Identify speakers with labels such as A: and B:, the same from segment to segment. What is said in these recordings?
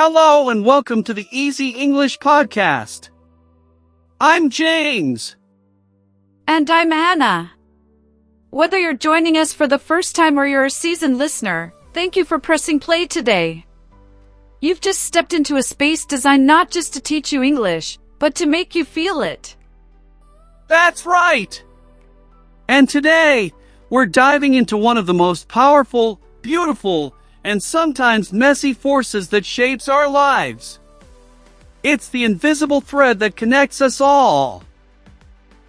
A: Hello and welcome to the Easy English Podcast. I'm James.
B: And I'm Anna. Whether you're joining us for the first time or you're a seasoned listener, thank you for pressing play today. You've just stepped into a space designed not just to teach you English, but to make you feel it.
A: That's right! And today, we're diving into one of the most powerful, beautiful, and sometimes messy forces that shapes our lives. It's the invisible thread that connects us all.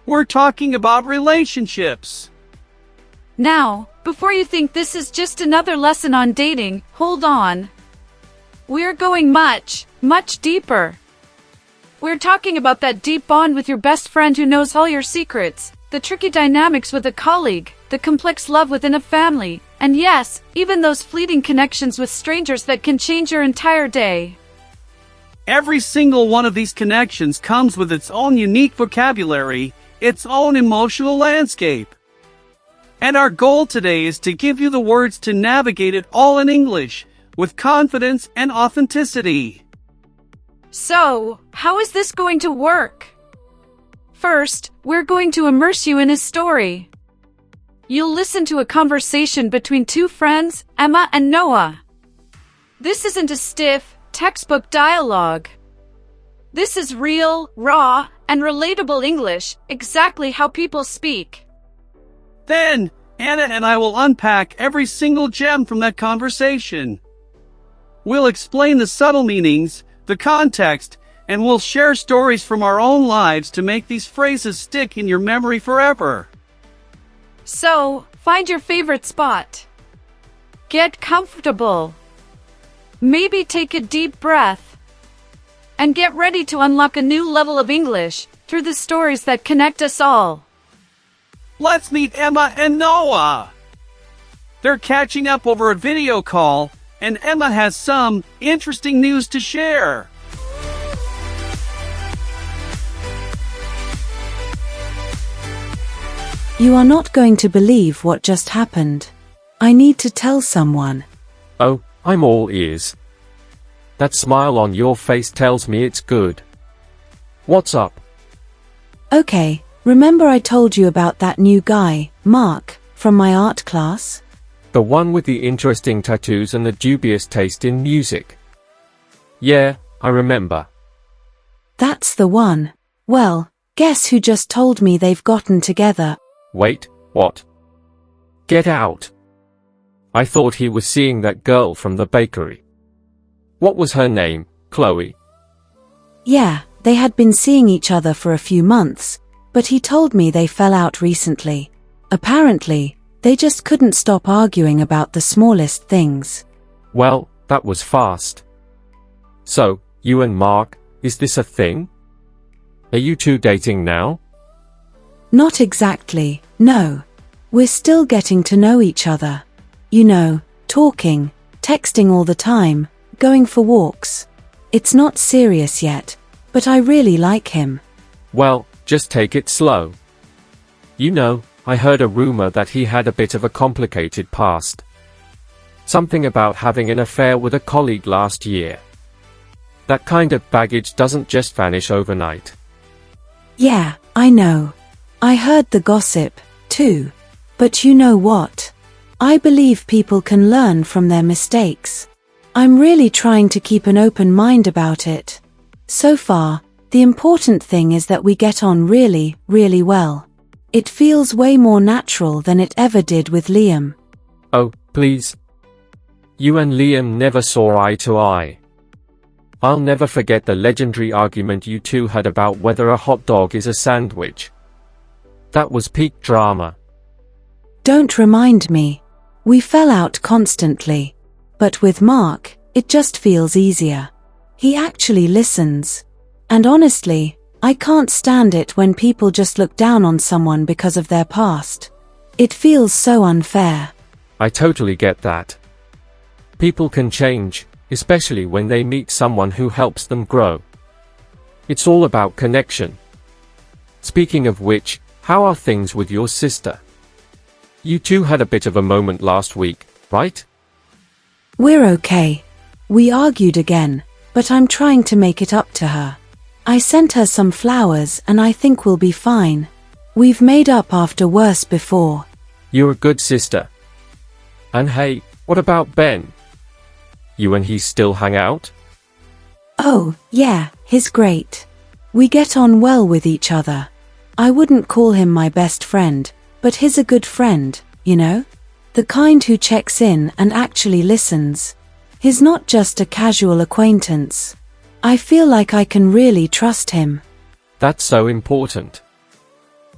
A: We're talking about relationships.
B: Now, before you think this is just another lesson on dating, hold on. We're going much, much deeper. We're talking about that deep bond with your best friend who knows all your secrets, the tricky dynamics with a colleague, the complex love within a family, and yes, even those fleeting connections with strangers that can change your entire day.
A: Every single one of these connections comes with its own unique vocabulary, its own emotional landscape. And our goal today is to give you the words to navigate it all in English, with confidence and authenticity.
B: So, how is this going to work? First, we're going to immerse you in a story. You'll listen to a conversation between two friends, Emma and Noah. This isn't a stiff, textbook dialogue. This is real, raw, and relatable English, exactly how people speak.
A: Then, Anna and I will unpack every single gem from that conversation. We'll explain the subtle meanings, the context, and we'll share stories from our own lives to make these phrases stick in your memory forever.
B: So, find your favorite spot. Get comfortable. Maybe take a deep breath. And get ready to unlock a new level of English through the stories that connect us all.
A: Let's meet Emma and Noah. They're catching up over a video call, and Emma has some interesting news to share.
C: You are not going to believe what just happened. I need to tell someone.
D: Oh, I'm all ears. That smile on your face tells me it's good. What's up?
C: Okay, remember I told you about that new guy, Mark, from my art class?
D: The one with the interesting tattoos and the dubious taste in music. Yeah, I remember.
C: That's the one. Well, guess who just told me they've gotten together?
D: Wait, what? Get out. I thought he was seeing that girl from the bakery. What was her name, Chloe?
C: Yeah, they had been seeing each other for a few months, but he told me they fell out recently. Apparently, they just couldn't stop arguing about the smallest things.
D: Well, that was fast. So, you and Mark, is this a thing? Are you two dating now?
C: Not exactly, no. We're still getting to know each other. You know, talking, texting all the time, going for walks. It's not serious yet, but I really like him.
D: Well, just take it slow. You know, I heard a rumor that he had a bit of a complicated past. Something about having an affair with a colleague last year. That kind of baggage doesn't just vanish overnight.
C: Yeah, I know. I heard the gossip, too. But you know what? I believe people can learn from their mistakes. I'm really trying to keep an open mind about it. So far, the important thing is that we get on really, really well. It feels way more natural than it ever did with Liam.
D: Oh, please. You and Liam never saw eye to eye. I'll never forget the legendary argument you two had about whether a hot dog is a sandwich. That was peak drama.
C: Don't remind me. We fell out constantly. But with Mark, it just feels easier. He actually listens. And honestly, I can't stand it when people just look down on someone because of their past. It feels so unfair.
D: I totally get that. People can change, especially when they meet someone who helps them grow. It's all about connection. Speaking of which, how are things with your sister? You two had a bit of a moment last week, right?
C: We're okay. We argued again. but I'm trying to make it up to her. I sent her some flowers and I think we'll be fine. We've made up after worse before.
D: You're a good sister. And hey, what about Ben? You and he still hang out?
C: Oh, yeah, he's great. We get on well with each other. I wouldn't call him my best friend, but he's a good friend, you know? The kind who checks in and actually listens. He's not just a casual acquaintance. I feel like I can really trust him.
D: That's so important.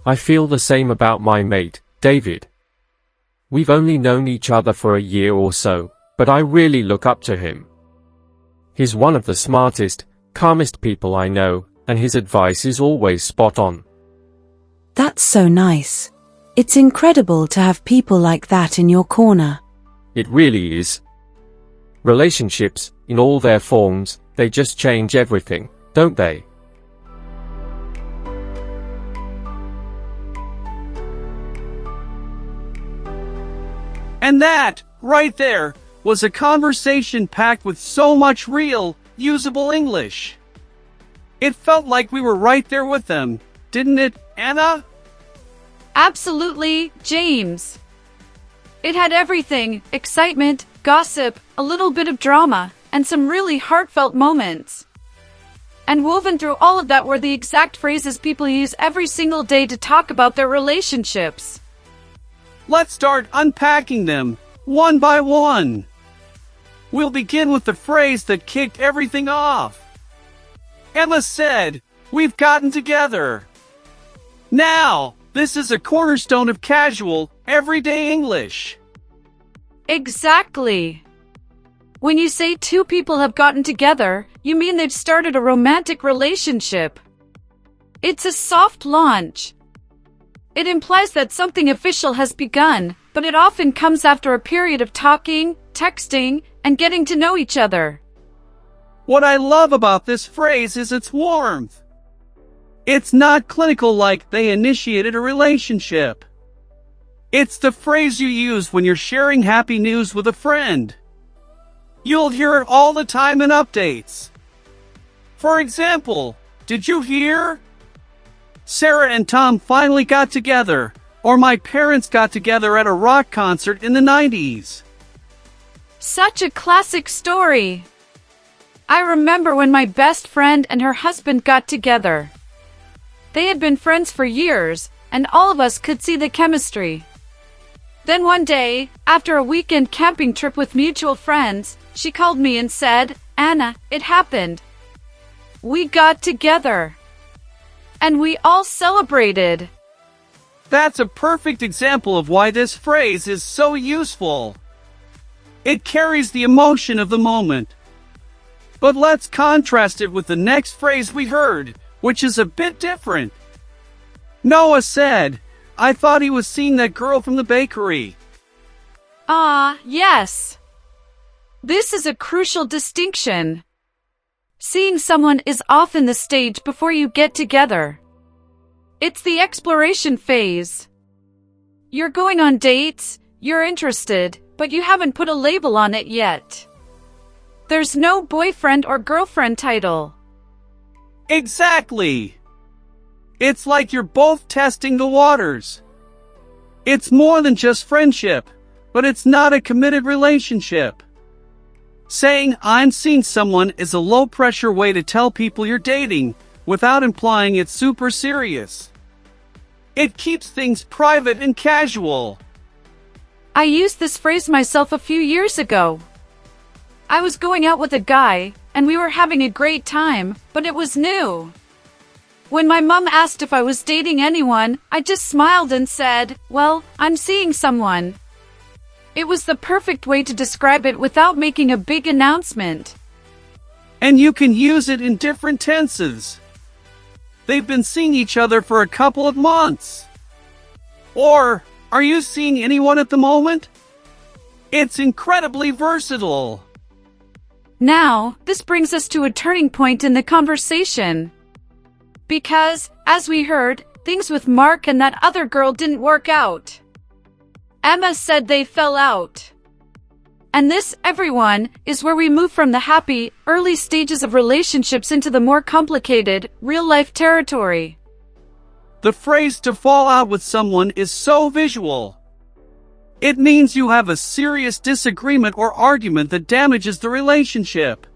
D: I feel the same about my mate, David. We've only known each other for a year or so, but I really look up to him. He's one of the smartest, calmest people I know, and his advice is always spot on.
C: That's so nice. It's incredible to have people like that in your corner.
D: It really is. Relationships, in all their forms, they just change everything, don't they?
A: And that, right there, was a conversation packed with so much real, usable English. It felt like we were right there with them, didn't it, Anna?
B: Absolutely, James. It had everything: excitement, gossip, a little bit of drama, and some really heartfelt moments. And woven through all of that were the exact phrases people use every single day to talk about their relationships.
A: Let's start unpacking them, one by one. We'll begin with the phrase that kicked everything off. Emma said, "We've gotten together." Now, this is a cornerstone of casual, everyday English.
B: Exactly. When you say two people have gotten together, you mean they've started a romantic relationship. It's a soft launch. It implies that something official has begun, but it often comes after a period of talking, texting, and getting to know each other.
A: What I love about this phrase is its warmth. It's not clinical like they initiated a relationship. It's the phrase you use when you're sharing happy news with a friend. You'll hear it all the time in updates. For example, did you hear? Sarah and Tom finally got together, or my parents got together at a rock concert in the 90s.
B: Such a classic story. I remember when my best friend and her husband got together. They had been friends for years, and all of us could see the chemistry. Then one day, after a weekend camping trip with mutual friends, she called me and said, "Anna, it happened. We got together." And we all celebrated.
A: That's a perfect example of why this phrase is so useful. It carries the emotion of the moment. But let's contrast it with the next phrase we heard, which is a bit different. Noah said, "I thought he was seeing that girl from the bakery."
B: Ah, yes. This is a crucial distinction. Seeing someone is often the stage before you get together. It's the exploration phase. You're going on dates, you're interested, but you haven't put a label on it yet. There's no boyfriend or girlfriend title.
A: Exactly. It's like you're both testing the waters. It's more than just friendship, but it's not a committed relationship. Saying "I'm seeing someone" is a low-pressure way to tell people you're dating, without implying it's super serious. It keeps things private and casual.
B: I used this phrase myself a few years ago. I was going out with a guy, and we were having a great time, but it was new. When my mom asked if I was dating anyone, I just smiled and said, "Well, I'm seeing someone." It was the perfect way to describe it without making a big announcement.
A: And you can use it in different tenses. They've been seeing each other for a couple of months. Or, are you seeing anyone at the moment? It's incredibly versatile.
B: Now, this brings us to a turning point in the conversation. Because, as we heard, things with Mark and that other girl didn't work out. Emma said they fell out. And this, everyone, is where we move from the happy, early stages of relationships into the more complicated, real-life territory.
A: The phrase to fall out with someone is so visual. It means you have a serious disagreement or argument that damages the relationship.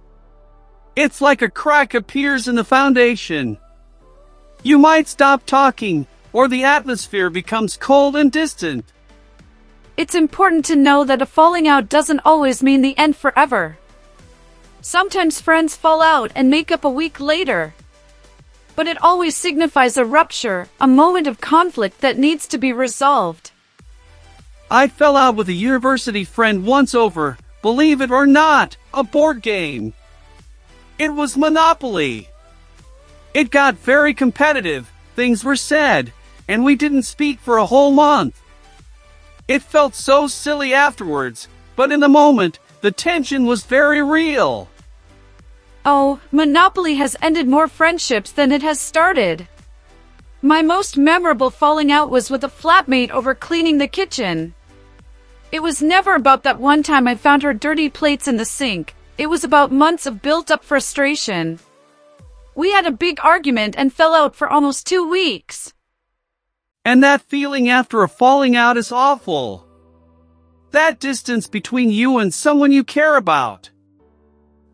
A: It's like a crack appears in the foundation. You might stop talking, or the atmosphere becomes cold and distant.
B: It's important to know that a falling out doesn't always mean the end forever. Sometimes friends fall out and make up a week later. But it always signifies a rupture, a moment of conflict that needs to be resolved.
A: I fell out with a university friend once over, believe it or not, a board game. It was Monopoly. It got very competitive, things were said, and we didn't speak for a whole month. It felt so silly afterwards, but in the moment, the tension was very real.
B: Oh, Monopoly has ended more friendships than it has started. My most memorable falling out was with a flatmate over cleaning the kitchen. It was never about that one time I found her dirty plates in the sink. It was about months of built-up frustration. We had a big argument and fell out for almost 2 weeks.
A: And that feeling after a falling out is awful. That distance between you and someone you care about.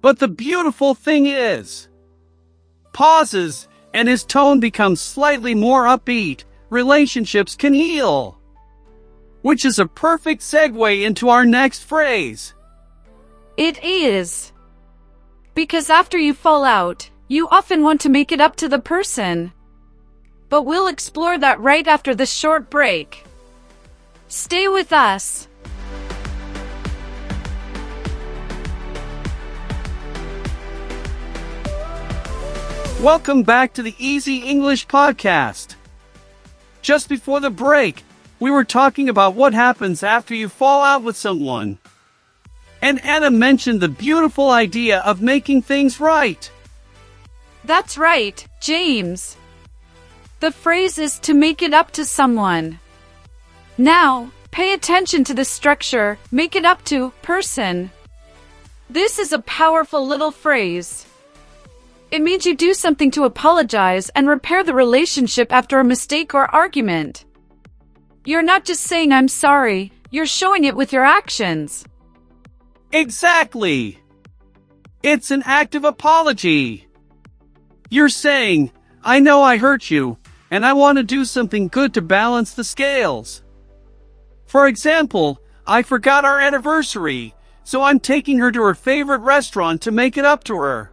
A: But the beautiful thing is, pauses, and his tone becomes slightly more upbeat, relationships can heal. Which is a perfect segue into our next phrase.
B: It is. Because after you fall out, you often want to make it up to the person. But we'll explore that right after this short break. Stay with us.
A: Welcome back to the Easy English Podcast. Just before the break, we were talking about what happens after you fall out with someone. And Anna mentioned the beautiful idea of making things right.
B: That's right, James. The phrase is to make it up to someone. Now, pay attention to the structure, make it up to person. This is a powerful little phrase. It means you do something to apologize and repair the relationship after a mistake or argument. You're not just saying I'm sorry, you're showing it with your actions.
A: Exactly. It's an act of apology. You're saying, I know I hurt you, and I want to do something good to balance the scales. For example, I forgot our anniversary, so I'm taking her to her favorite restaurant to make it up to her.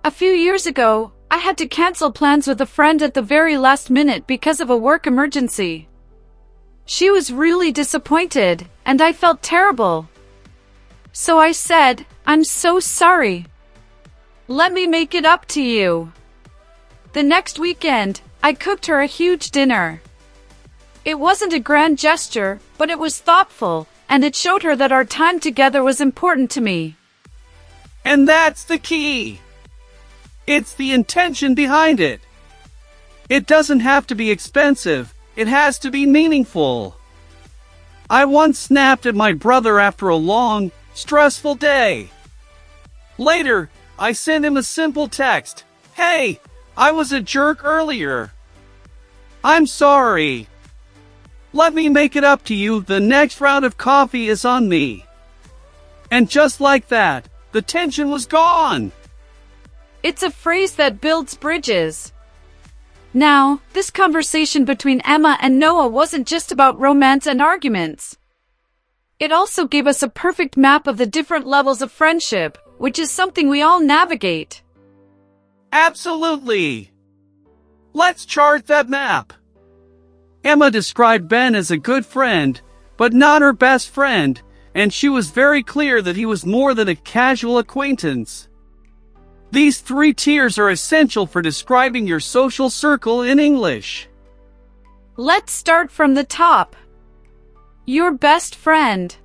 B: A few years ago, I had to cancel plans with a friend at the very last minute because of a work emergency. She was really disappointed, and I felt terrible. So I said, I'm so sorry. Let me make it up to you. The next weekend, I cooked her a huge dinner. It wasn't a grand gesture, but it was thoughtful, and it showed her that our time together was important to me.
A: And that's the key. It's the intention behind it. It doesn't have to be expensive, it has to be meaningful. I once snapped at my brother after a long, stressful day. Later, I sent him a simple text. Hey, I was a jerk earlier. I'm sorry. Let me make it up to you, the next round of coffee is on me. And just like that, the tension was gone.
B: It's a phrase that builds bridges. Now, this conversation between Emma and Noah wasn't just about romance and arguments. It also gave us a perfect map of the different levels of friendship, which is something we all navigate.
A: Absolutely. Let's chart that map. Emma described Ben as a good friend, but not her best friend, and she was very clear that he was more than a casual acquaintance. These 3 tiers are essential for describing your social circle in English.
B: Let's start from the top. Your best friend.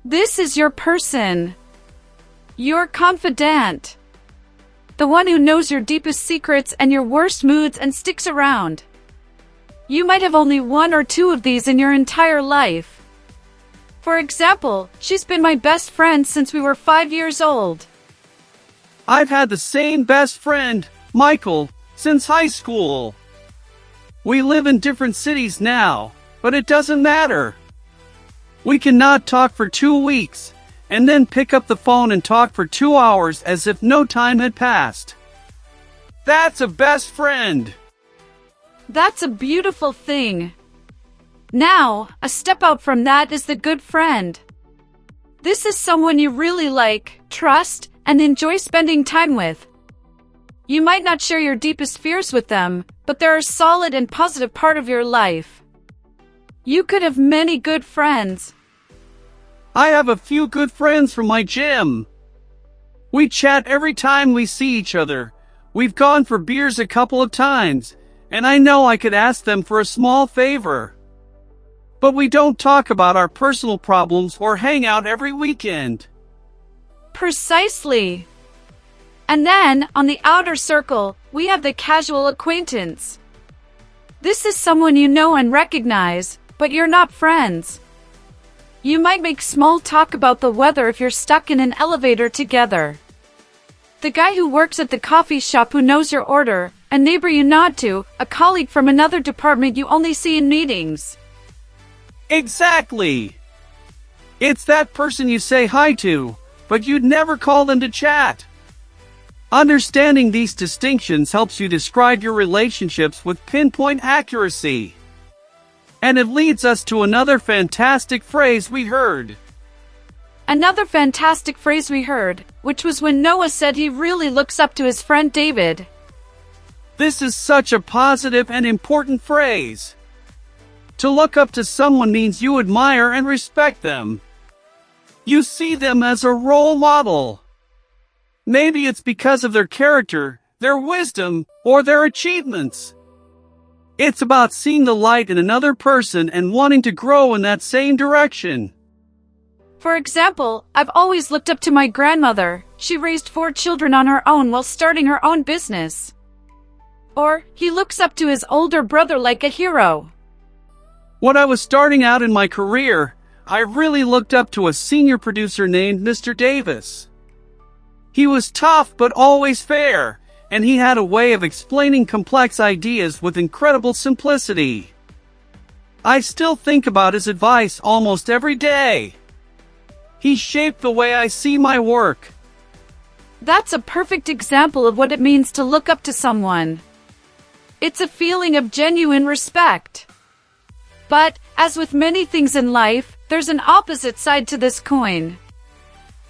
B: This is your person. Your confidant. The one who knows your deepest secrets and your worst moods and sticks around. You might have only 1 or 2 of these in your entire life. For example, she's been my best friend since we were 5 years old.
A: I've had the same best friend, Michael, since high school. We live in different cities now, but it doesn't matter. We cannot talk for 2 weeks, and then pick up the phone and talk for 2 hours as if no time had passed. That's a best friend.
B: That's a beautiful thing. Now, a step out from that is the good friend. This is someone you really like, trust, and enjoy spending time with. You might not share your deepest fears with them, but they're a solid and positive part of your life. You could have many good friends.
A: I have a few good friends from my gym. We chat every time we see each other. We've gone for beers a couple of times, and I know I could ask them for a small favor. But we don't talk about our personal problems or hang out every weekend.
B: Precisely. And then, on the outer circle, we have the casual acquaintance. This is someone you know and recognize, but you're not friends. You might make small talk about the weather if you're stuck in an elevator together. The guy who works at the coffee shop who knows your order, a neighbor you nod to, a colleague from another department you only see in meetings.
A: Exactly! It's that person you say hi to, but you'd never call them to chat. Understanding these distinctions helps you describe your relationships with pinpoint accuracy. And it leads us to another fantastic phrase we heard.
B: Another fantastic phrase we heard, which was when Noah said he really looks up to his friend David.
A: This is such a positive and important phrase. To look up to someone means you admire and respect them. You see them as a role model. Maybe it's because of their character, their wisdom, or their achievements. It's about seeing the light in another person and wanting to grow in that same direction.
B: For example, I've always looked up to my grandmother. She raised 4 children on her own while starting her own business. Or, he looks up to his older brother like a hero.
A: When I was starting out in my career, I really looked up to a senior producer named Mr. Davis. He was tough but always fair, and he had a way of explaining complex ideas with incredible simplicity. I still think about his advice almost every day. He shaped the way I see my work.
B: That's a perfect example of what it means to look up to someone. It's a feeling of genuine respect. But, as with many things in life, there's an opposite side to this coin.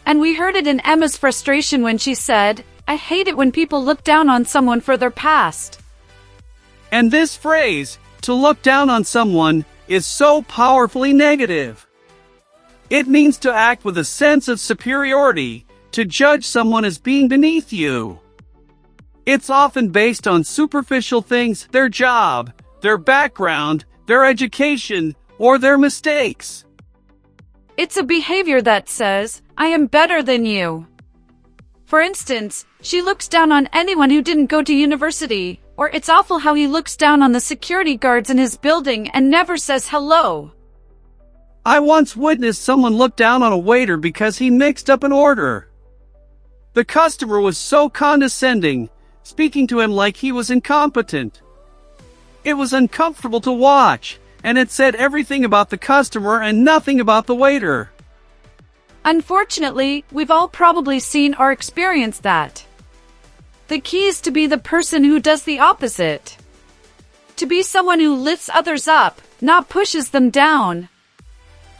B: And we heard it in Emma's frustration when she said, "I hate it when people look down on someone for their past."
A: And this phrase, to look down on someone, is so powerfully negative. It means to act with a sense of superiority, to judge someone as being beneath you. It's often based on superficial things, their job, their background, their education, or their mistakes.
B: It's a behavior that says, "I am better than you." For instance, she looks down on anyone who didn't go to university, or it's awful how he looks down on the security guards in his building and never says hello.
A: I once witnessed someone look down on a waiter because he mixed up an order. The customer was so condescending, speaking to him like he was incompetent. It was uncomfortable to watch, and it said everything about the customer and nothing about the waiter.
B: Unfortunately, we've all probably seen or experienced that. The key is to be the person who does the opposite. To be someone who lifts others up, not pushes them down.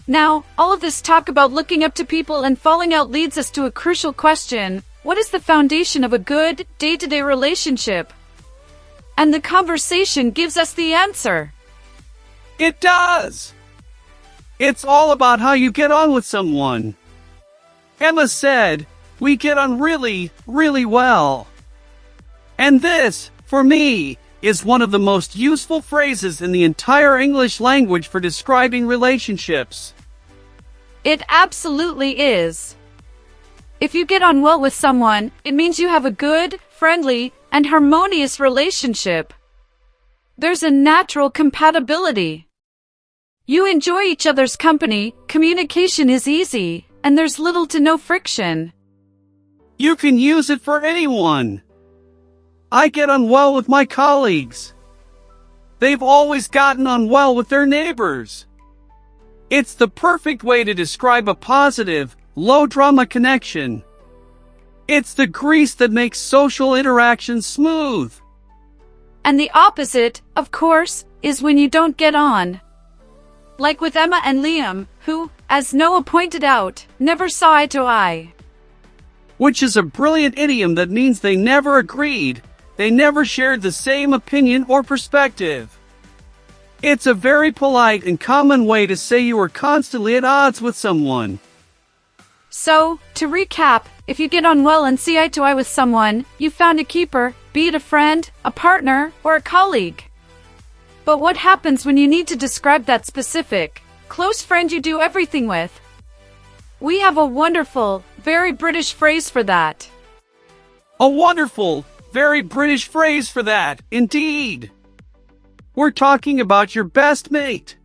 B: Now, all of this talk about looking up to people and falling out leads us to a crucial question: what is the foundation of a good, day-to-day relationship? And the conversation gives us the answer.
A: It does! It's all about how you get on with someone. Emma said, "We get on really, really well." And this, for me, is one of the most useful phrases in the entire English language for describing relationships.
B: It absolutely is. If you get on well with someone, it means you have a good, friendly, and harmonious relationship. There's a natural compatibility. You enjoy each other's company, communication is easy, and there's little to no friction.
A: You can use it for anyone. I get on well with my colleagues. They've always gotten on well with their neighbors. It's the perfect way to describe a positive, low-drama connection. It's the grease that makes social interactions smooth.
B: And the opposite, of course, is when you don't get on. Like with Emma and Liam, who, as Noah pointed out, never saw eye to eye.
A: Which is a brilliant idiom that means they never agreed, they never shared the same opinion or perspective. It's a very polite and common way to say you are constantly at odds with someone.
B: So, to recap, if you get on well and see eye to eye with someone, you found a keeper, be it a friend, a partner, or a colleague. But what happens when you need to describe that specific, close friend you do everything with? We have a wonderful, very British phrase for that.
A: A wonderful, very British phrase for that, indeed. We're talking about your best mate.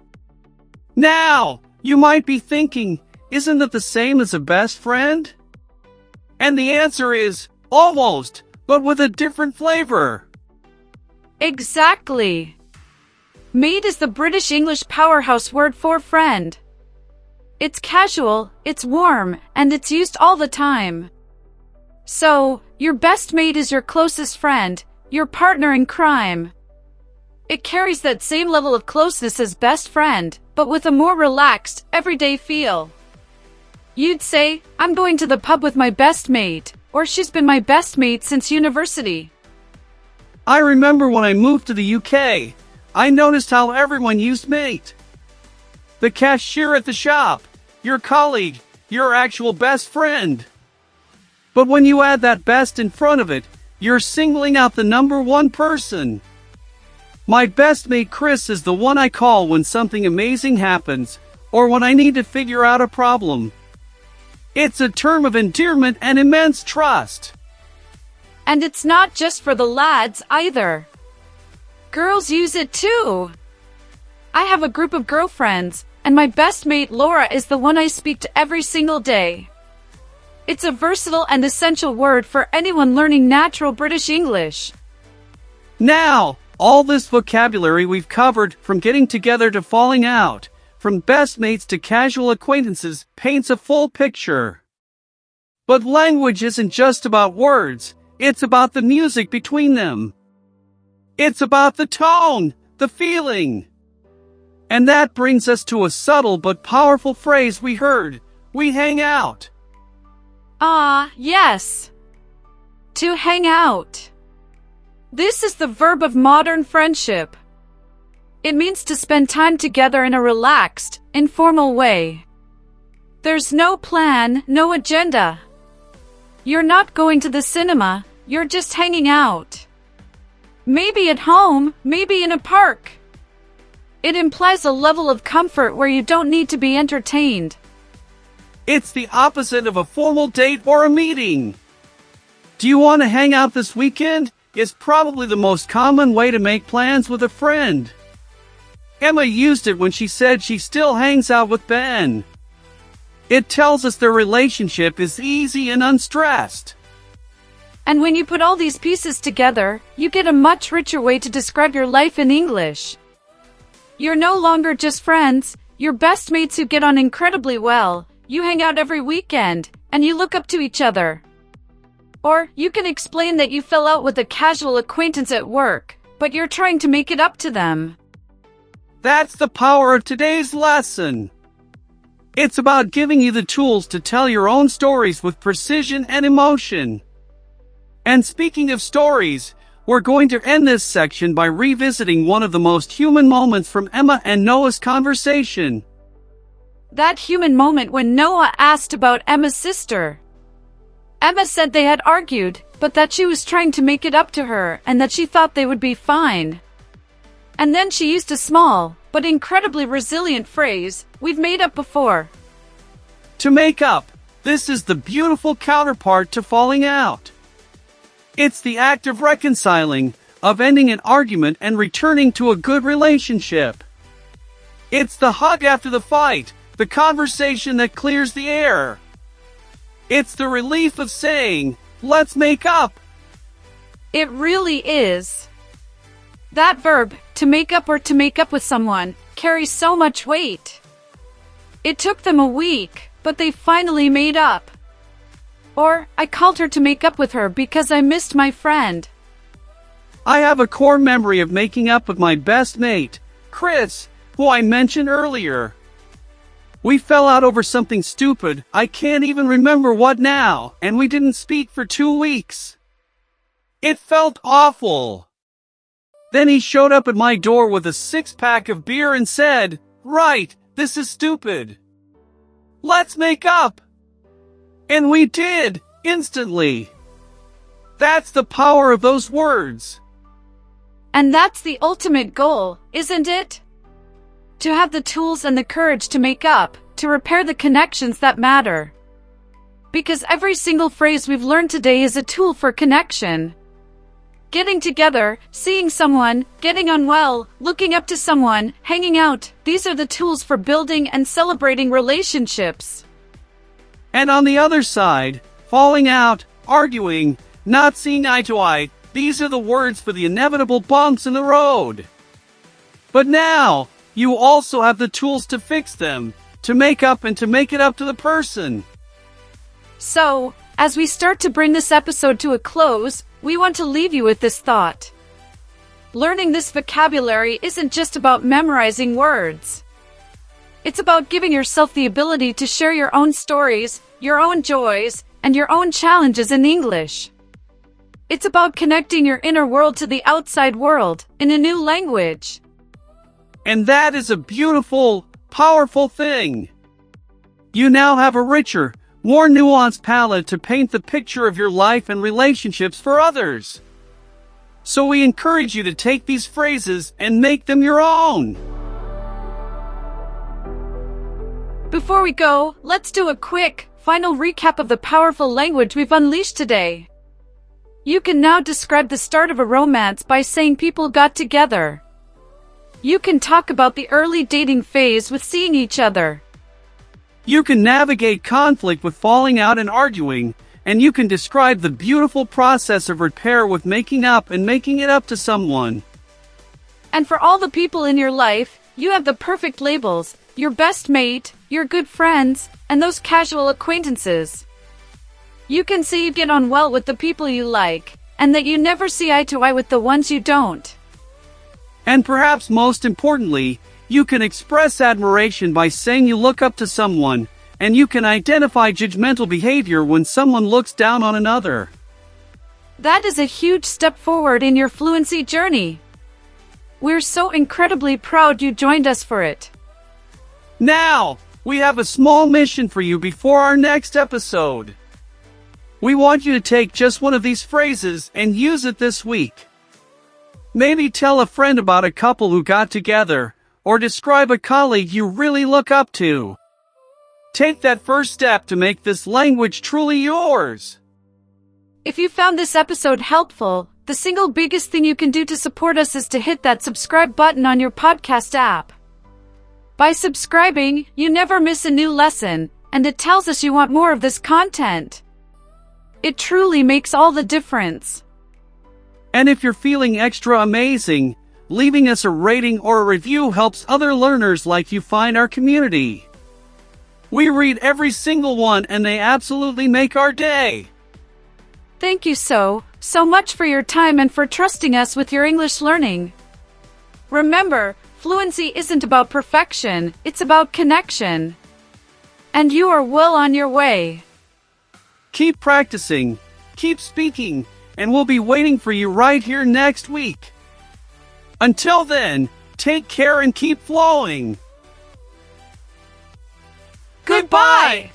A: Now, you might be thinking, isn't that the same as a best friend? And the answer is, almost, but with a different flavor.
B: Exactly. Mate is the British English powerhouse word for friend. It's casual, it's warm, and it's used all the time. So, your best mate is your closest friend, your partner in crime. It carries that same level of closeness as best friend, but with a more relaxed, everyday feel. You'd say, I'm going to the pub with my best mate, or she's been my best mate since university.
A: I remember when I moved to the UK, I noticed how everyone used mate. The cashier at the shop, your colleague, your actual best friend. But when you add that best in front of it, you're singling out the number one person. My best mate Chris is the one I call when something amazing happens, or when I need to figure out a problem. It's a term of endearment and immense trust.
B: And it's not just for the lads either. Girls use it too. I have a group of girlfriends, and my best mate Laura is the one I speak to every single day. It's a versatile and essential word for anyone learning natural British English.
A: Now, all this vocabulary we've covered, from getting together to falling out, from best mates to casual acquaintances, paints a full picture. But language isn't just about words, it's about the music between them. It's about the tone, the feeling. And that brings us to a subtle but powerful phrase we heard, we hang out.
B: Ah, yes. To hang out. This is the verb of modern friendship. It means to spend time together in a relaxed, informal way. There's no plan, no agenda. You're not going to the cinema, you're just hanging out. Maybe at home, maybe in a park. It implies a level of comfort where you don't need to be entertained.
A: It's the opposite of a formal date or a meeting. Do you want to hang out this weekend? Is probably the most common way to make plans with a friend. Emma used it when she said she still hangs out with Ben. It tells us their relationship is easy and unstressed.
B: And when you put all these pieces together, you get a much richer way to describe your life in English. You're no longer just friends, you're best mates who get on incredibly well, you hang out every weekend, and you look up to each other. Or, you can explain that you fell out with a casual acquaintance at work, but you're trying to make it up to them.
A: That's the power of today's lesson. It's about giving you the tools to tell your own stories with precision and emotion. And speaking of stories, we're going to end this section by revisiting one of the most human moments from Emma and Noah's conversation.
B: That human moment when Noah asked about Emma's sister. Emma said they had argued, but that she was trying to make it up to her and that she thought they would be fine. And then she used a small, but incredibly resilient phrase, we've made up before.
A: To make up, this is the beautiful counterpart to falling out. It's the act of reconciling, of ending an argument and returning to a good relationship. It's the hug after the fight, the conversation that clears the air. It's the relief of saying, let's make up.
B: It really is. That verb, to make up or to make up with someone, carries so much weight. It took them a week, but they finally made up. Or, I called her to make up with her because I missed my friend.
A: I have a core memory of making up with my best mate, Chris, who I mentioned earlier. We fell out over something stupid, I can't even remember what now, and we didn't speak for 2 weeks. It felt awful. Then he showed up at my door with a 6-pack of beer and said, "Right, this is stupid. Let's make up." And we did, instantly. That's the power of those words.
B: And that's the ultimate goal, isn't it? To have the tools and the courage to make up, to repair the connections that matter. Because every single phrase we've learned today is a tool for connection. Getting together, seeing someone, getting on well, looking up to someone, hanging out, these are the tools for building and celebrating relationships.
A: And on the other side, falling out, arguing, not seeing eye to eye, these are the words for the inevitable bumps in the road. But now, you also have the tools to fix them, to make up and to make it up to the person.
B: So, as we start to bring this episode to a close, we want to leave you with this thought. Learning this vocabulary isn't just about memorizing words. It's about giving yourself the ability to share your own stories, your own joys, and your own challenges in English. It's about connecting your inner world to the outside world, in a new language.
A: And that is a beautiful, powerful thing. You now have a richer, more nuanced palette to paint the picture of your life and relationships for others. So we encourage you to take these phrases and make them your own.
B: Before we go, let's do a quick, final recap of the powerful language we've unleashed today. You can now describe the start of a romance by saying people got together. You can talk about the early dating phase with seeing each other.
A: You can navigate conflict with falling out and arguing, and you can describe the beautiful process of repair with making up and making it up to someone.
B: And for all the people in your life, you have the perfect labels: your best mate, your good friends, and those casual acquaintances. You can say you get on well with the people you like, and that you never see eye to eye with the ones you don't.
A: And perhaps most importantly, you can express admiration by saying you look up to someone, and you can identify judgmental behavior when someone looks down on another.
B: That is a huge step forward in your fluency journey. We're so incredibly proud you joined us for it.
A: Now, we have a small mission for you before our next episode. We want you to take just one of these phrases and use it this week. Maybe tell a friend about a couple who got together, or describe a colleague you really look up to. Take that first step to make this language truly yours.
B: If you found this episode helpful, the single biggest thing you can do to support us is to hit that subscribe button on your podcast app. By subscribing, you never miss a new lesson, and it tells us you want more of this content. It truly makes all the difference.
A: And if you're feeling extra amazing, leaving us a rating or a review helps other learners like you find our community. We read every single one and they absolutely make our day.
B: Thank you so much for your time and for trusting us with your English learning. Remember, fluency isn't about perfection, it's about connection. And you are well on your way.
A: Keep practicing, keep speaking, and we'll be waiting for you right here next week. Until then, take care and keep flowing. Goodbye!